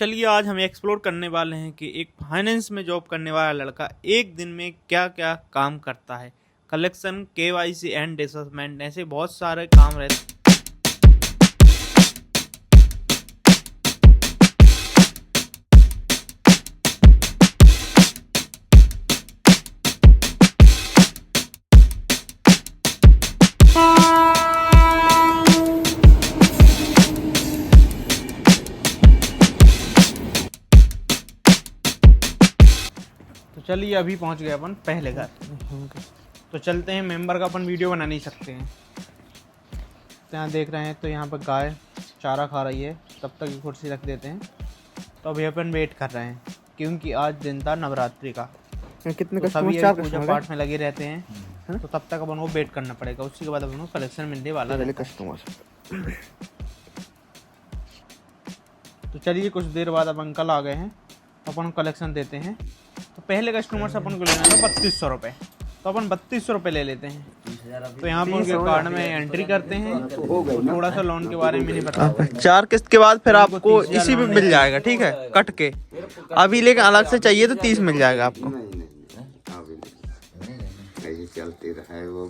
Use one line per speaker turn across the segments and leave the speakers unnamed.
चलिए आज हम एक्सप्लोर करने वाले हैं कि एक फाइनेंस में जॉब करने वाला लड़का एक दिन में क्या क्या काम करता है। कलेक्शन, केवाईसी एंड डिसबर्समेंट, ऐसे बहुत सारे काम रहते हैं। तो चलिए अभी पहुंच गए अपन पहले घर। तो चलते हैं, मेंबर का अपन वीडियो बना नहीं सकते हैं। तो यहाँ देख रहे हैं, तो यहाँ पर गाय चारा खा रही है, तब तक ये कुर्सी रख देते हैं। तो अभी अपन वेट कर रहे हैं क्योंकि आज दिन था नवरात्रि का।
कितने
तो सभी
चार
पूजा पाठ में लगे रहते हैं, तो तब तक अपन को वेट करना पड़ेगा। उसी के बाद अपन को कलेक्शन मिलने वाला है।
कस्टमर।
तो चलिए कुछ देर बाद अपन कल आ गए हैं, तो अपन कलेक्शन देते हैं। तो पहले कस्टमर से अपन को लेना था 3200 रुपये, तो अपन 3200 रुपये ले लेते हैं। तो यहाँ पर उनके कार्ड में एंट्री करते हैं। तो थोड़ा सा लोन के बारे में नहीं पता,
4 किस्त के बाद फिर आपको इसी में मिल जाएगा, ठीक है, कट के। अभी लेकिन अलग से चाहिए तो 30 मिल जाएगा आपको।
चलते रहे वो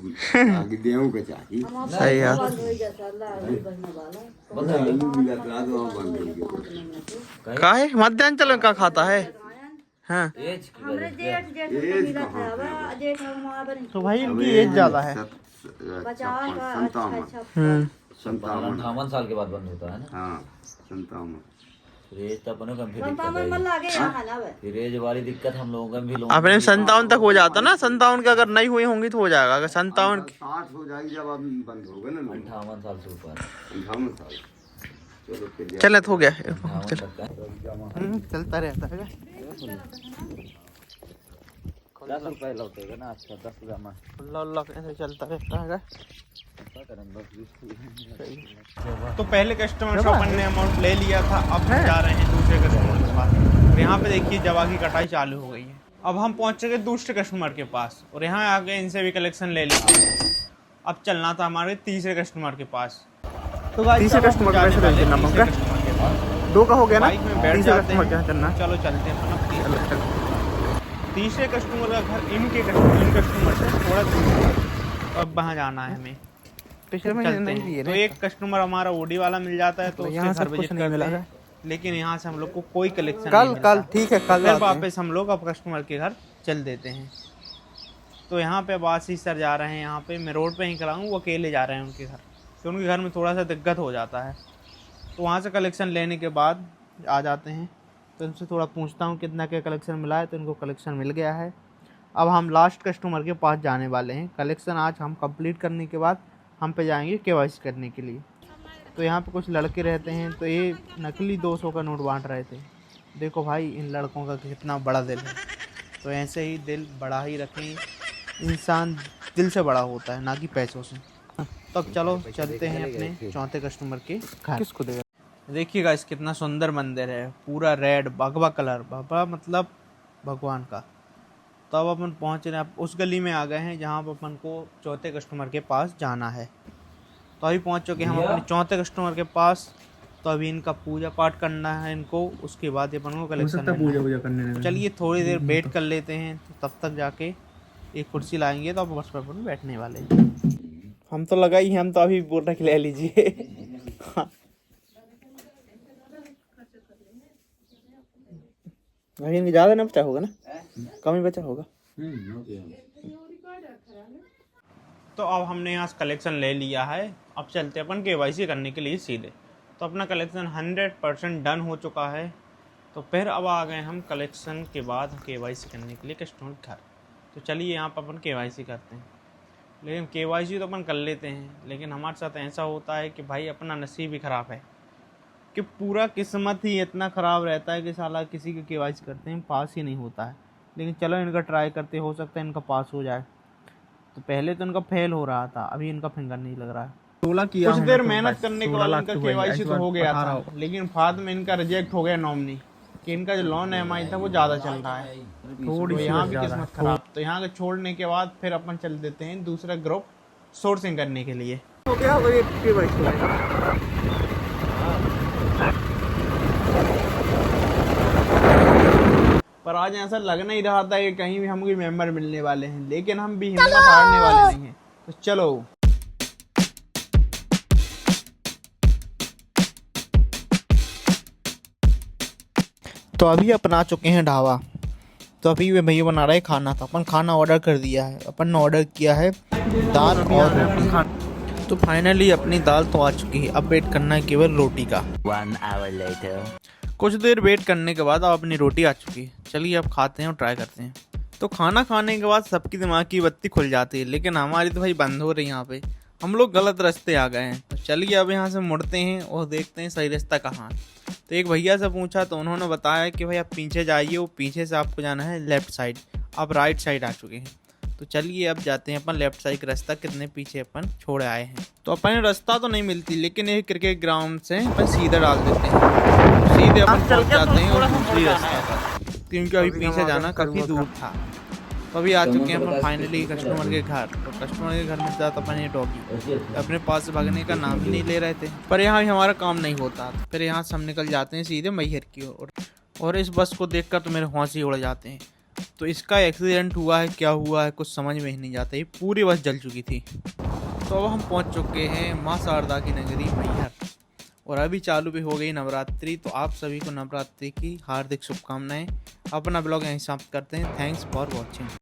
आगे देहू के चाहिए।
सही है। काहे मध्यान्चल में का खाता है? हाँ।
तो भाई इनकी एज ज्यादा है।
58 साल के बाद बंद होता है ना।
हाँ 57।
रेज तो अपने फिर रेज वाली दिक्कत हम लोगों का भी लोग
अपने 57 तक हो जाता ना। 57 के अगर नहीं हुई होंगी तो हो जाएगा। अगर 57
60 हो जाएगी जब आप बंद होगा ना।
58 साल से ऊपर
58 साल। चलो फिर
चले तो हो गया।
चलता रहता है।
10 रुपए लौटेगा ना आपका 10 जमा
अल्लाह ऐसे चलता रहता है। तो पहले कस्टमर से अपन ने अमाउंट ले लिया था, अब हम जा रहे हैं दूसरे कस्टमर के पास। और यहाँ पे देखिए जवा की कटाई चालू हो गई है। अब हम पहुँच गए दूसरे कस्टमर के पास और यहाँ आ गए, इनसे भी कलेक्शन ले लिया। अब चलना था हमारे तीसरे कस्टमर के पास। तो
तीसरे कस्टमर का पैसे देना होगा। 2 का हो गया ना।
बाइक में बैठ
तीसरे
जाते
कस्टमर
हैं।
क्या करना?
चलो चलते हैं। तीसरे कस्टमर का घर इन कस्टमर से थोड़ा दूर है, अब वहाँ जाना है हमें।
पिछले महीने नहीं दिए
तो एक कस्टमर हमारा ओडी वाला मिल जाता है, तो
यहाँ
उसके
से
घर
कुछ
विजिट
नहीं मिला
करते
है।
हैं। लेकिन यहाँ से हम लोग को कोई कलेक्शन नहीं मिलता।
कल ठीक है, कल
फिर वापस हम लोग अब कस्टमर के घर चल देते हैं। तो यहाँ पे आशीष सर जा रहे हैं, यहाँ पे मैं रोड पे ही खड़ा हूँ, वो अकेले जा रहे हैं उनके घर। तो उनके घर में थोड़ा सा दिक्कत हो जाता है। तो वहाँ से कलेक्शन लेने के बाद आ जाते हैं। तो इनसे थोड़ा पूछता हूँ कितना क्या कलेक्शन मिला है। तो इनको कलेक्शन मिल गया है। अब हम लास्ट कस्टमर के पास जाने वाले हैं। कलेक्शन आज हम कंप्लीट करने के बाद हम पे जाएंगे केवाईसी करने के लिए। तो यहाँ पे कुछ लड़के रहते हैं, तो ये नकली 200 का नोट बांट रहे थे। देखो भाई इन लड़कों का कितना बड़ा दिल है। तो ऐसे ही दिल बड़ा ही रखें। इंसान दिल से बड़ा होता है, ना कि पैसों से। तब चलो चलते हैं अपने चौथे कस्टमर के घर।
किसको देगा?
देखिएगा इस कितना सुंदर मंदिर है, पूरा रेड भगवा कलर, भगवा मतलब भगवान का। तो अब अपन पहुँच रहे हैं, उस गली में आ गए हैं जहाँ पर अपन को चौथे कस्टमर के पास जाना है। तो अभी पहुँच चुके हैं हम अपने चौथे कस्टमर के पास। तो अभी इनका पूजा पाठ करना है इनको, उसके बाद अपन को कलेक्शन पूजा करने। तो चलिए थोड़ी देर वेट कर लेते हैं। तो तब तक जाके एक कुर्सी लाएंगे, तो अब बस पर अपन बैठने वाले हैं। हम तो लगा ही, हम तो अभी बोल रहे ले लीजिए।
अभी इनकी ज़्यादा ना बचा होगा ना, कम ही बचा होगा।
तो अब हमने यहाँ कलेक्शन ले लिया है। अब चलते अपन केवाईसी करने के लिए सीधे। तो अपना कलेक्शन 100% डन हो चुका है। तो फिर अब आ गए हम कलेक्शन के बाद केवाईसी करने के लिए कस्टमर घर। तो चलिए यहाँ पर अपन केवाईसी करते हैं। लेकिन केवाईसी तो अपन कर लेते हैं, लेकिन हमारे साथ ऐसा होता है कि भाई अपना नसीब ही ख़राब है कि पूरा किस्मत ही इतना ख़राब रहता है कि साला किसी के केवाईसी करते हैं पास ही नहीं होता है। लेकिन चलो इनका ट्राई करते, हो सकता है इनका पास हो जाए। तो पहले तो इनका फेल हो रहा था, अभी इनका फिंगर नहीं लग रहा है।
16 किया
कुछ देर मेहनत करने के बाद इनका केवाईसी तो हो गया था, लेकिन बाद में इनका रिजेक्ट हो गया नॉमिनी कि इनका जो लोन EMI था वो ज़्यादा चल रहा है। थोड़ी यहाँ भी किस्मत खराब। तो यहाँ के छोड़ने के बाद फिर अपन चल देते हैं दूसरा ग्रुप सोर्सिंग करने के लिए।
हो गया और ये केवाईसी
आज ऐसा लग नहीं रहा था कि कहीं भी हम कोई मेंबर मिलने वाले हैं, लेकिन हम भी हिम्मत हारने वाले नहीं हैं। तो चलो।
तो अभी अपन आ चुके हैं ढाबा। तो अभी वे भैया बना रहे खाना। तो अपन खाना ऑर्डर कर दिया है। अपन ने ऑर्डर किया है दाल और रोटी। तो फाइनली अपनी दाल तो आ चुकी है। अब वेट करना है केवल रोटी का।
1 hour later.
कुछ देर वेट करने के बाद अब अपनी रोटी आ चुकी है। चलिए अब खाते हैं और ट्राई करते हैं। तो खाना खाने के बाद सबकी दिमाग की बत्ती खुल जाती है, लेकिन हमारी तो भाई बंद हो रही है। यहाँ पे हम लोग गलत रास्ते आ गए हैं। तो चलिए अब यहाँ से मुड़ते हैं और देखते हैं सही रास्ता कहाँ है। तो एक भैया से पूछा तो उन्होंने बताया कि भाई आप पीछे जाइए, वो पीछे से आपको जाना है लेफ्ट साइड। आप राइट साइड आ चुके हैं। तो चलिए अब जाते हैं अपन लेफ्ट साइड का रास्ता, कितने पीछे अपन छोड़ आए हैं। तो अपन रास्ता तो नहीं मिलती, लेकिन ये क्रिकेट ग्राउंड से अपन सीधा डाल देते हैं। सीधे अपन पहुंच जाते हैं और दूसरी रास्ता पर, क्योंकि अभी पीछे जाना काफ़ी दूर था। तो अभी आ चुके हैं अपन फाइनली कस्टमर के घर। तो कस्टमर के घर में जाता अपन ये डॉगी अपने पास से भागने का नाम ही नहीं ले रहे थे, पर यहाँ भी हमारा काम नहीं होता। फिर यहाँ से हम निकल जाते हैं सीधे मैहर की ओर। और इस बस को देखकर तो मेरे होश ही उड़ जाते हैं। तो इसका एक्सीडेंट हुआ है, क्या हुआ है, कुछ समझ में ही नहीं जाता। ये पूरी बस जल चुकी थी। तो अब हम पहुँच चुके हैं माँ शारदा की नगरी मैहर। और अभी चालू भी हो गई नवरात्रि। तो आप सभी को नवरात्रि की हार्दिक शुभकामनाएं। अपना ब्लॉग यहीं समाप्त करते हैं। Thanks for watching.